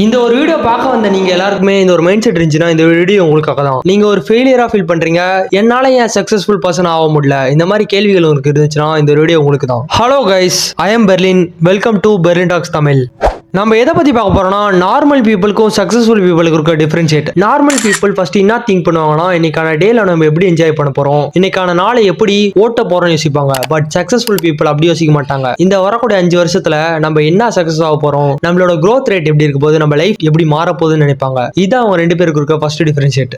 இந்த ஒரு வீடியோ பார்க்க வந்த நீங்க எல்லாருக்குமே இந்த ஒரு மைண்ட் செட் இருந்துச்சுன்னா இந்த வீடியோ உங்களுக்காக தான். நீங்க ஒரு ஃபெயிலியரா ஃபீல் பண்றீங்க, என்னால ஏன் சக்சஸ்ஃபுல் பர்சன் ஆக முடியல, இந்த மாதிரி கேள்விகள் உங்களுக்கு இருந்துச்சுன்னா இந்த வீடியோ உங்களுக்கு தான். Hello guys, I am Berlin. Welcome to Berlin talks Tamil. நம்ம எதை பத்தி பார்க்க போறோம்னா, நார்மல் பீப்புளுக்கும் சக்சஸ்ஃபுல் பீப்புளுக்கு இருக்க டிஃபரன்ஷியேட். நார்மல் பீப்புள் ஃபர்ஸ்ட் என்ன திங்க் பண்ணுவாங்கன்னா, இன்னைக்கான டேல நம்ம எப்படி என்ஜாய் பண்ண போறோம், இன்னைக்கான நாளை எப்படி ஓட்ட போறோம்னு யோசிப்பாங்க. பட் சக்சஸ்ஃபுல் பீப்புள் அப்படி யோசிக்க மாட்டாங்க. இந்த வரக்கூடிய 5 வருஷத்துல நம்ம என்ன சக்சஸ் ஆக போறோம், நம்மளோட growth ரேட் எப்படி இருக்க போகுது, நம்ம லைஃப் எப்படி மாற போகுதுன்னு நினைப்பாங்க. இதான் அவங்க ரெண்டு பேருக்கு இருக்க ஃபர்ஸ்ட் டிஃபரன்ஷியேட்.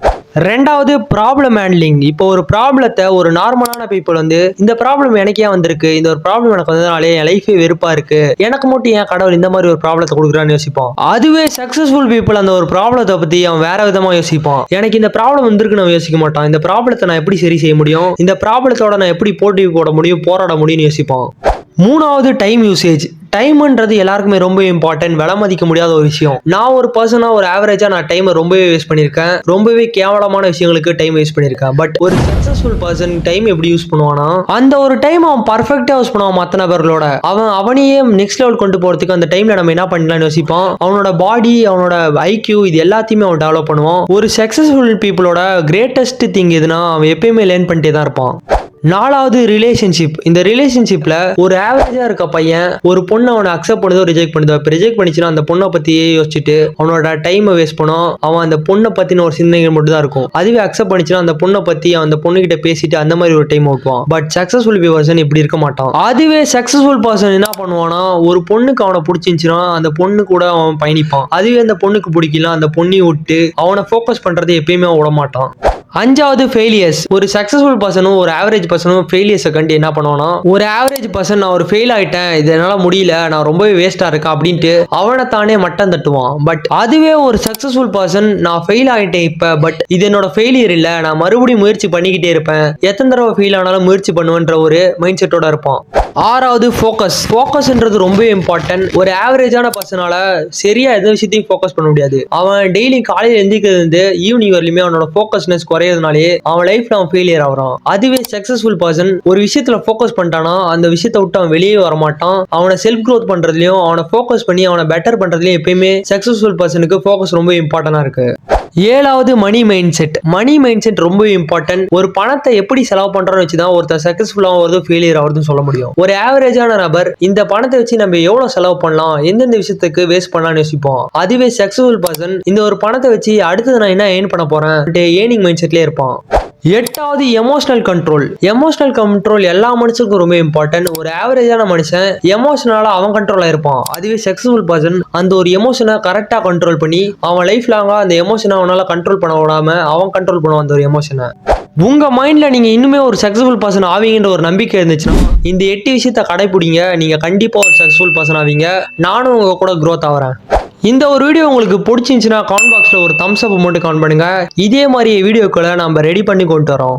ரெண்டாவது, ப்ராப்ளம் ஹேண்ட்லிங். இப்போ ஒரு ப்ராப்ளத்தை ஒரு நார்மலான பீப்புள் வந்து, இந்த ப்ராப்ளம் எனக்கே வந்திருக்கு, இந்த ஒரு ப்ராப்ளம் எனக்கு வந்ததுனாலே என் லைஃபே வெறுப்பா இருக்கு, எனக்கு மட்டும் ஏன் கடவுள் இந்த மாதிரி ஒரு ப்ராப்ளத்தை கொடுக்குறான்னு யோசிப்பான். அதுவே சக்சஸ்ஃபுல் பீப்புள் அந்த ஒரு ப்ராப்ளத்தை பத்தி அவன் வேற விதமா யோசிப்பான். எனக்கு இந்த ப்ராப்ளம் வந்திருக்கு அவன் யோசிக்க மாட்டான், இந்த ப்ராப்ளத்தை நான் எப்படி சரி செய்ய முடியும், இந்த ப்ராப்ளத்தோட நான் எப்படி போட்டி போட முடியும், போராட முடியும்னு யோசிப்பான். மூணாவது, டைம் யூசேஜ். டைம்ன்றது எல்லாருக்குமே ரொம்ப இம்பார்ட்டன்ட், விலை மதிக்க முடியாத ஒரு விஷயம். நான் ஒரு பர்சனா ஒரு ஆவரேஜா நான் டைமை ரொம்பவே வேஸ்ட் பண்ணியிருக்கேன், ரொம்பவே கேவலமான விஷயங்களுக்கு டைம் வேஸ்ட் பண்ணியிருக்கேன். பட் ஒரு சக்சஸ்ஃபுல் பர்சன் டைம் எப்படி யூஸ் பண்ணுவானா, அந்த ஒரு டைம் அவன் பர்ஃபெக்டா யூஸ் பண்ணுவான். மற்ற நபர்களோட அவனையே நெக்ஸ்ட் லெவல் கொண்டு போறதுக்கு அந்த டைம்ல நம்ம என்ன பண்ணலாம்னு யோசிப்பான். அவனோட பாடி, அவனோட ஐக்யூ, இது எல்லாத்தையுமே அவன் டெவலப் பண்ணுவான். ஒரு சக்சஸ்ஃபுல் பீப்புளோட கிரேட்டஸ்ட் திங் எதுனா, அவன் எப்பயுமே லேர்ன் பண்ணிட்டே தான் இருப்பான். நாலாவது, ரிலேஷன்ஷிப். இந்த ரிலேஷன்ஷிப்ல ஒரு ஆவரேஜா இருக்க பையன் ஒரு பொண்ணை அவனை அக்செப்ட் பண்ணுதோ ரிஜெக்ட் பண்ணுதோ, இப்போ ரிஜெக்ட் பண்ணிச்சுன்னா அந்த பொண்ணை பத்தியே யோசிச்சுட்டு அவனோட டைமை வேஸ்ட் பண்ணும். அவன் அந்த பொண்ணை பத்தின ஒரு சிந்தனைகள் மட்டும் தான் இருக்கும். அதுவே அக்செப்ட் பண்ணிச்சுன்னா அந்த பொண்ணை பத்தி அந்த பொண்ணுகிட்ட பேசிட்டு அந்த மாதிரி ஒரு டைம் ஓட்டுவான். பட் சக்சஸ்ஃபுல் பர்சன் இப்படி இருக்க மாட்டான். அதுவே சக்சஸ்ஃபுல் பர்சன் என்ன பண்ணுவானா, ஒரு பொண்ணுக்கு அவனை பிடிச்சிருந்துச்சுன்னா அந்த பொண்ணு கூட அவன் பயணிப்பான். அதுவே அந்த பொண்ணுக்கு பிடிக்கல, அந்த பொண்ணையும் விட்டு அவனை ஃபோக்கஸ் பண்றது எப்பயுமே விட மாட்டான். அஞ்சாவது, ஃபெயிலியர்ஸ். ஒரு சக்சஸ்ஃபுல் பர்சனும் ஒரு ஆவரேஜ் பர்சனும் ஃபெயிலியர்ஸை கண்டு என்ன பண்ணுவானா, ஒரு ஆவரேஜ் பர்சன் நான் ஒரு ஃபெயில் ஆயிட்டேன், இது என்னால் முடியல, நான் ரொம்பவே வேஸ்டா இருக்கேன் அப்படின்ட்டு அவனை தானே மட்டம் தட்டுவான். பட் அதுவே ஒரு சக்சஸ்ஃபுல் பர்சன், நான் ஃபெயில் ஆயிட்டேன் இப்ப, பட் இது என்னோட ஃபெயிலியர் இல்ல, நான் மறுபடியும் முயற்சி பண்ணிக்கிட்டே இருப்பேன், எத்தனை தடவை ஃபெயில் ஆனாலும் முயற்சி பண்ணுவேன்ற ஒரு மைண்ட் செட்டோட இருப்பான். ஆறாவது, ஃபோக்கஸ். ஃபோக்கஸ்ன்றது ரொம்ப இம்பார்ட்டன்ட். ஒரு ஆவரேஜான பர்சனால சரியா எந்த விஷயத்தையும் ஃபோக்கஸ் பண்ண முடியாது. அவன் டெய்லி காலையில் எந்திரிக்கிறது ஈவினிங் வரலுமே அவனோட ஃபோக்கஸ்னஸ் குறையறதுனாலே அவன் லைஃப்ல அவன் ஃபெயிலியர் ஆகிறான். அதுவே சக்சஸ்ஃபுல் பர்சன் ஒரு விஷயத்துல ஃபோக்கஸ் பண்ணிட்டானா அந்த விஷயத்தை விட்டு அவன் வெளியே வர மாட்டான். அவனை செல்ஃப் க்ரோத் பண்றதுலயும் அவனை ஃபோக்கஸ் பண்ணி அவனை பெட்டர் பண்றதுலயும் எப்பயுமே சக்சஸ்ஃபுல் பர்சனுக்கு ஃபோக்கஸ் ரொம்ப இம்பார்ட்டன்டா இருக்கு. ஏழாவது, மணி மைண்ட் செட். மணி மைண்ட் செட் ரொம்ப இம்பார்ட்டன்ட். ஒரு பணத்தை எப்படி செலவு பண்றோம்னு வச்சுதான் ஒருத்தர் சக்சஸ்ஃபுல்லா ஆகுறது ஃபெயிலியர் ஆகுதுன்னு சொல்ல முடியும். ஒரு ஆவரேஜான நபர் இந்த பணத்தை வச்சு நம்ம எவ்வளவு செலவு பண்ணலாம், எந்தெந்த விஷயத்துக்கு வேஸ்ட் பண்ணலாம்னு யோசிப்போம். அதுவே சக்சஸ்ஃபுல் பர்சன் இந்த ஒரு பணத்தை வச்சு அடுத்தது நான் என்ன ஏர்ன் பண்ண போறேன் ஏர்னிங் மைண்ட் செட்லயே இருப்பான். எட்டாவது, எமோஷனல் கண்ட்ரோல். எமோஷனல் கண்ட்ரோல் எல்லா மனுஷனுக்கும் ரொம்ப இம்பார்ட்டன்ட். ஒரு ஆவரேஜான மனுஷன் எமோஷனால அவன் கண்ட்ரோலா இருப்பான். அதுவே சக்சஸ்ஃபுல் பர்சன் அந்த ஒரு எமோஷனை கரெக்டா கண்ட்ரோல் பண்ணி அவன் லைஃப் லாங்கா அந்த எமோஷனை அவனால கண்ட்ரோல் பண்ண விடாம அவன் கண்ட்ரோல் பண்ணுவான் அந்த ஒரு எமோஷனை. உங்க மைண்ட்ல நீங்க இன்னுமே ஒரு சக்சஸ்ஃபுல் பர்சன் ஆவீங்கன்ற ஒரு நம்பிக்கை இருந்துச்சுன்னா இந்த 8 விஷயத்தை கடைபிடிங்க, நீங்க கண்டிப்பா ஒரு சக்சஸ்ஃபுல் பர்சன் ஆவீங்க. நானும் உங்க கூட growth ஆகிறேன். இந்த ஒரு வீடியோ உங்களுக்கு பிடிச்சிருந்துச்சுன்னா கமெண்ட் பாக்ஸ்ல ஒரு தம்ஸ் அப் மட்டும் கமெண்ட் பண்ணுங்க. இதே மாதிரி வீடியோக்களை நம்ம ரெடி பண்ணி கொண்டு வரோம்.